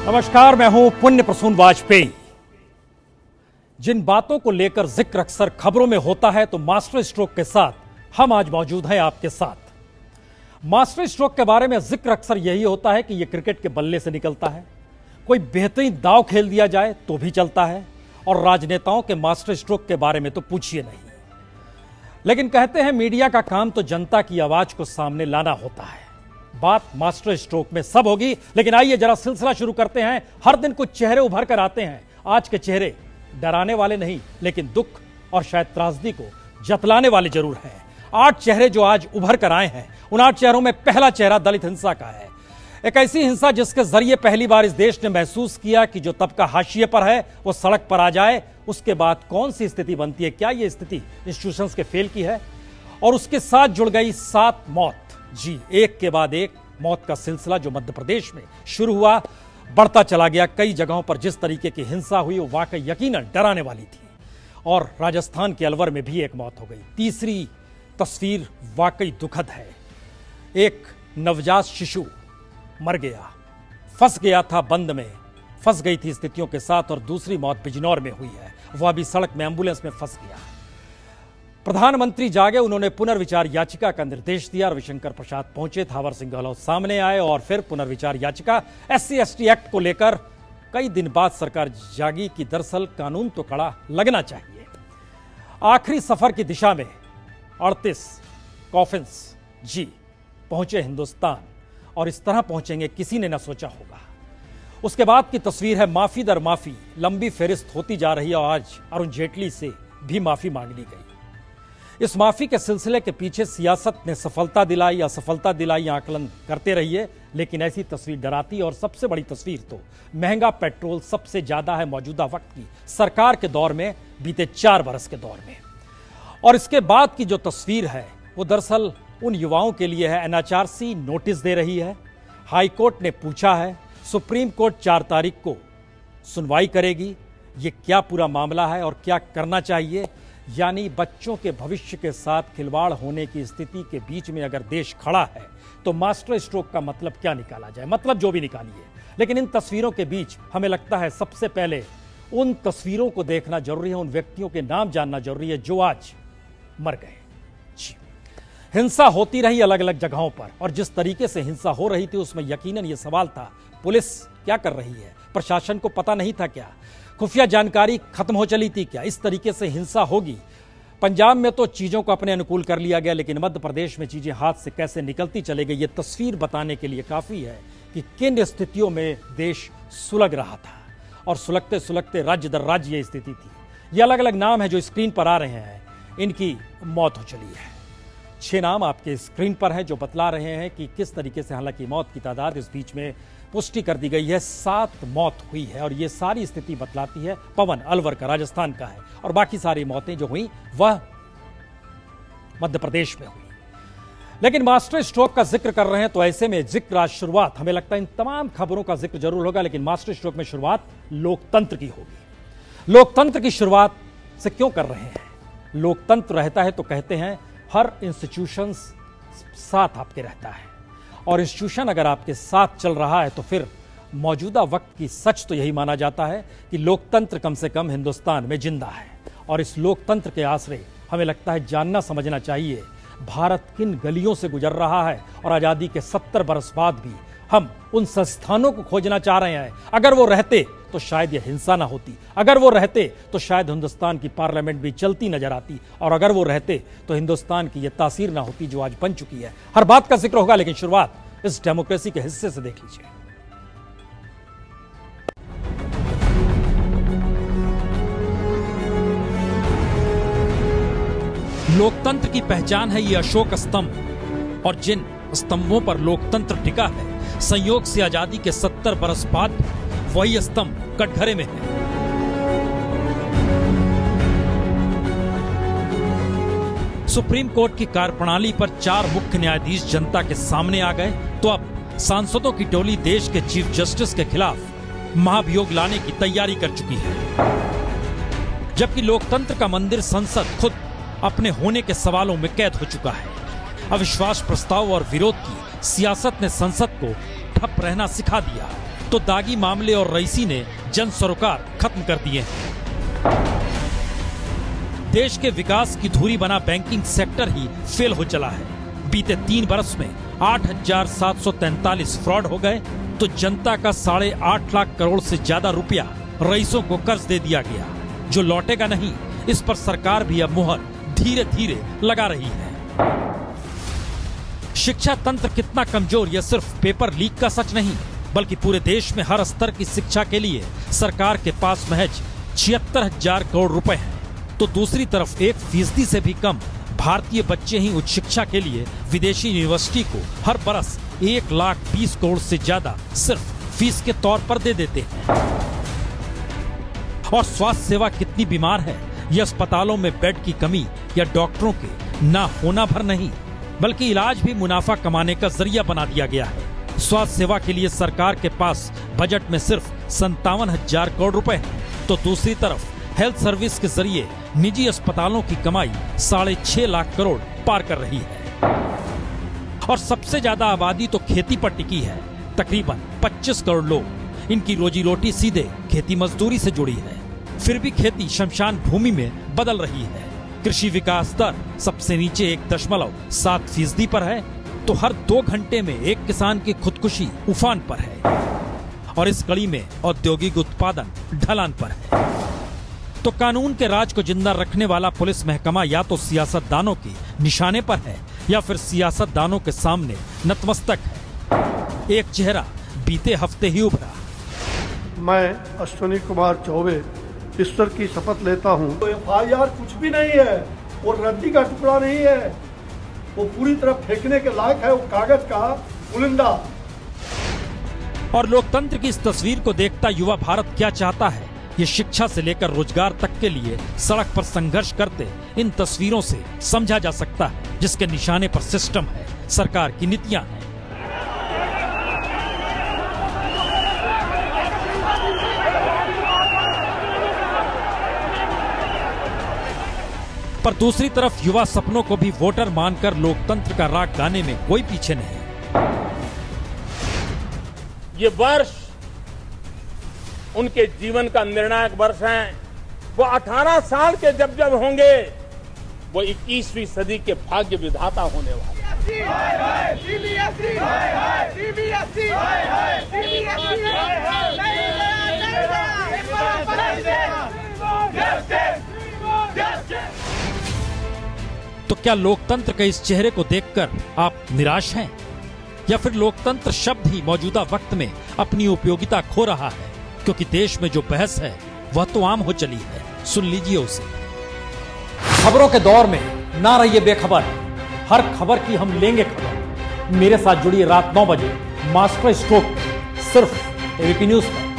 नमस्कार, मैं हूं पुण्य प्रसून वाजपेयी। जिन बातों को लेकर जिक्र अक्सर खबरों में होता है, तो मास्टर स्ट्रोक के साथ हम आज मौजूद हैं आपके साथ। मास्टर स्ट्रोक के बारे में जिक्र अक्सर यही होता है कि यह क्रिकेट के बल्ले से निकलता है। कोई बेहतरीन दांव खेल दिया जाए तो भी चलता है, और राजनेताओं के मास्टर स्ट्रोक के बारे में तो पूछिए नहीं। लेकिन कहते हैं मीडिया का काम तो जनता की आवाज को सामने लाना होता है। बात मास्टर स्ट्रोक में सब होगी, लेकिन आइए जरा सिलसिला शुरू करते हैं। हर दिन कुछ चेहरे उभर कर आते हैं। आज के चेहरे डराने वाले नहीं, लेकिन दुख और शायद त्रासदी को जतलाने वाले जरूर हैं। 8 चेहरे जो आज उभर कर आए हैं, उन 8 चेहरों में पहला चेहरा दलित हिंसा का है। एक ऐसी हिंसा जिसके जरिए पहली बार इस देश ने महसूस किया कि जो तबका हाशिए पर है वो सड़क पर आ जाए। उसके बाद कौन सी स्थिति बनती है? क्या यह स्थिति इंस्टीट्यूशंस के फेल की है? और उसके साथ जुड़ गई 7 मौत। जी, एक के बाद एक मौत का सिलसिला जो मध्य प्रदेश में शुरू हुआ, बढ़ता चला गया। कई जगहों पर जिस तरीके की हिंसा हुई वो वाकई यकीनन डराने वाली थी। और राजस्थान के अलवर में भी एक मौत हो गई। तीसरी तस्वीर वाकई दुखद है। एक नवजात शिशु मर गया, फंस गया था बंद में, फंस गई थी स्थितियों के साथ। और दूसरी मौत बिजनौर में हुई है, वह अभी सड़क में एंबुलेंस में फंस गया। प्रधानमंत्री जागे, उन्होंने पुनर्विचार याचिका का निर्देश दिया। रविशंकर प्रसाद पहुंचे, थावर सिंह गहलोत सामने आए और फिर पुनर्विचार याचिका SC/ST एक्ट को लेकर कई दिन बाद सरकार जागी कि दरअसल कानून तो कड़ा लगना चाहिए। आखिरी सफर की दिशा में 38 कॉफिन्स जी पहुंचे हिंदुस्तान, और इस तरह पहुंचेंगे किसी ने न सोचा होगा। उसके बाद की तस्वीर है माफी दर माफी, लंबी फेरिस्त होती जा रही है और आज अरुण जेटली से भी माफी मांग ली गई। इस माफी के सिलसिले के पीछे सियासत ने सफलता दिलाई, असफलता दिलाई, आकलन करते रहिए, लेकिन ऐसी तस्वीर डराती। और सबसे बड़ी तस्वीर तो महंगा पेट्रोल सबसे ज्यादा है मौजूदा वक्त की सरकार के दौर में, बीते 4 बरस के दौर में। और इसके बाद की जो तस्वीर है वो दरअसल उन युवाओं के लिए है। NHRC नोटिस दे रही है, हाईकोर्ट ने पूछा है, सुप्रीम कोर्ट 4 तारीख को सुनवाई करेगी। ये क्या पूरा मामला है और क्या करना चाहिए? यानी बच्चों के भविष्य के साथ खिलवाड़ होने की स्थिति के बीच में अगर देश खड़ा है तो मास्टर स्ट्रोक का मतलब क्या निकाला जाए? मतलब जो भी निकालिए, लेकिन इन तस्वीरों के बीच हमें लगता है सबसे पहले उन तस्वीरों को देखना जरूरी है, उन व्यक्तियों के नाम जानना जरूरी है जो आज मर गए। जी, हिंसा होती रही अलग अलग जगहों पर, और जिस तरीके से हिंसा हो रही थी उसमें यकीनन यह सवाल था, पुलिस क्या कर रही है? प्रशासन को पता नहीं था क्या? खुफिया जानकारी खत्म हो चली थी क्या? इस तरीके से हिंसा होगी। पंजाब में तो चीजों को अपने अनुकूल कर लिया गया, लेकिन मध्य प्रदेश में चीजें हाथ से कैसे निकलती चली गई, ये तस्वीर बताने के लिए काफी है कि किन स्थितियों में देश सुलग रहा था। और सुलगते सुलगते राज्य दर राज्य ये स्थिति थी। ये अलग अलग नाम है जो स्क्रीन पर आ रहे हैं, इनकी मौत हो चली है। 6 नाम आपके स्क्रीन पर है जो बतला रहे हैं कि किस तरीके से, हालांकि मौत की तादाद इस बीच में पुष्टि कर दी गई है, 7 मौत हुई है। और ये सारी स्थिति बतलाती है पवन अलवर का, राजस्थान का है, और बाकी सारी मौतें जो हुई वह मध्य प्रदेश में हुई। लेकिन मास्टर स्ट्रोक का जिक्र कर रहे हैं तो ऐसे में जिक्र आज शुरुआत, हमें लगता है इन तमाम खबरों का जिक्र जरूर होगा, लेकिन मास्टर स्ट्रोक में शुरुआत लोकतंत्र की होगी। लोकतंत्र की शुरुआत से क्यों कर रहे हैं? लोकतंत्र रहता है तो कहते हैं हर इंस्टीट्यूशन साथ आपके रहता है, और इंस्टीट्यूशन अगर आपके साथ चल रहा है तो फिर मौजूदा वक्त की सच तो यही माना जाता है कि लोकतंत्र कम से कम हिंदुस्तान में जिंदा है। और इस लोकतंत्र के आश्रय हमें लगता है जानना समझना चाहिए भारत किन गलियों से गुजर रहा है, और आजादी के 70 बरस बाद भी हम उन संस्थानों को खोजना चाह रहे हैं। अगर वो रहते तो शायद यह हिंसा ना होती, अगर वो रहते तो शायद हिंदुस्तान की पार्लियामेंट भी चलती नजर आती, और अगर वो रहते तो हिंदुस्तान की यह तासीर ना होती जो आज बन चुकी है। हर बात का जिक्र होगा, लेकिन शुरुआत इस डेमोक्रेसी के हिस्से से देख लीजिए। लोकतंत्र की पहचान है ये अशोक स्तंभ, और जिन स्तंभों पर लोकतंत्र टिका है, संयोग से आजादी के 70 बरस बाद वही स्तंभ कटघरे में है। सुप्रीम कोर्ट की कार्यप्रणाली पर 4 मुख्य न्यायाधीश जनता के सामने आ गए, तो अब सांसदों की टोली देश के चीफ जस्टिस के खिलाफ महाभियोग लाने की तैयारी कर चुकी है। जबकि लोकतंत्र का मंदिर संसद खुद अपने होने के सवालों में कैद हो चुका है। अविश्वास प्रस्ताव और विरोध की सियासत ने संसद को ठप रहना सिखा दिया। तो दागी मामले और रईसी ने जन सरोकार खत्म कर दिए हैं। देश के विकास की धुरी बना बैंकिंग सेक्टर ही फेल हो चला है। बीते 3 बरस में 8,743 फ्रॉड हो गए तो जनता का 8.5 लाख करोड़ से ज्यादा रुपया रईसों को कर्ज दे दिया गया, जो लौटेगा नहीं। इस पर सरकार भी अब मुहर धीरे धीरे लगा रही है। शिक्षा तंत्र कितना कमजोर, यह सिर्फ पेपर लीक का सच नहीं, बल्कि पूरे देश में हर स्तर की शिक्षा के लिए सरकार के पास महज 76,000 करोड़ रुपए हैं। तो दूसरी तरफ 1% से भी कम भारतीय बच्चे ही उच्च शिक्षा के लिए विदेशी यूनिवर्सिटी को हर बरस 1,20,00,000 करोड़ से ज्यादा सिर्फ फीस के तौर पर दे देते हैं। और स्वास्थ्य सेवा कितनी बीमार है, यह अस्पतालों में बेड की कमी या डॉक्टरों के ना होना भर नहीं, बल्कि इलाज भी मुनाफा कमाने का जरिया बना दिया गया है। स्वास्थ्य सेवा के लिए सरकार के पास बजट में सिर्फ 57,000 करोड़ रुपए है, तो दूसरी तरफ हेल्थ सर्विस के जरिए निजी अस्पतालों की कमाई 6.5 लाख करोड़ पार कर रही है। और सबसे ज्यादा आबादी तो खेती पर टिकी है, तकरीबन 25 करोड़ लोग। इनकी रोजी रोटी सीधे खेती मजदूरी से जुड़ी है। फिर भी खेती शमशान भूमि में बदल रही है। कृषि विकास दर सबसे नीचे 1.7% पर है, तो हर 2 घंटे में एक किसान की खुदकुशी उफान पर है। और इस कड़ी में औद्योगिक उत्पादन ढलान पर है। तो कानून के राज को जिंदा रखने वाला पुलिस महकमा या तो सियासतदानों के निशाने पर है या फिर सियासतदानों के सामने नतमस्तक है। एक चेहरा बीते हफ्ते ही उभरा। मैं अश्विनी कुमार चौबे ईश्वर की शपथ लेता हूँ। तो FIR कुछ भी नहीं है, वो रद्दी का टुकड़ा नहीं है, वो पूरी तरह फेंकने के लायक है, वो कागज का पुलिंदा। और लोकतंत्र की इस तस्वीर को देखता युवा भारत क्या चाहता है, ये शिक्षा से लेकर रोजगार तक के लिए सड़क पर संघर्ष करते इन तस्वीरों से समझा जा सकता है, जिसके निशाने पर सिस्टम है, सरकार की नीतियां हैं। पर दूसरी तरफ युवा सपनों को भी वोटर मानकर लोकतंत्र का राग गाने में कोई पीछे नहीं। ये वर्ष उनके जीवन का निर्णायक वर्ष है। वो 18 साल के जब होंगे, वो 21वीं सदी के भाग्य विधाता होने वाले। तो क्या लोकतंत्र के इस चेहरे को देखकर आप निराश हैं, या फिर लोकतंत्र शब्द ही मौजूदा वक्त में अपनी उपयोगिता खो रहा है, क्योंकि देश में जो बहस है वह तो आम हो चली है। सुन लीजिए उसे। खबरों के दौर में ना रहिए बेखबर, हर खबर की हम लेंगे खबर। मेरे साथ जुड़िए रात 9 बजे मास्टर स्ट्रोक सिर्फ एबीपी न्यूज पर।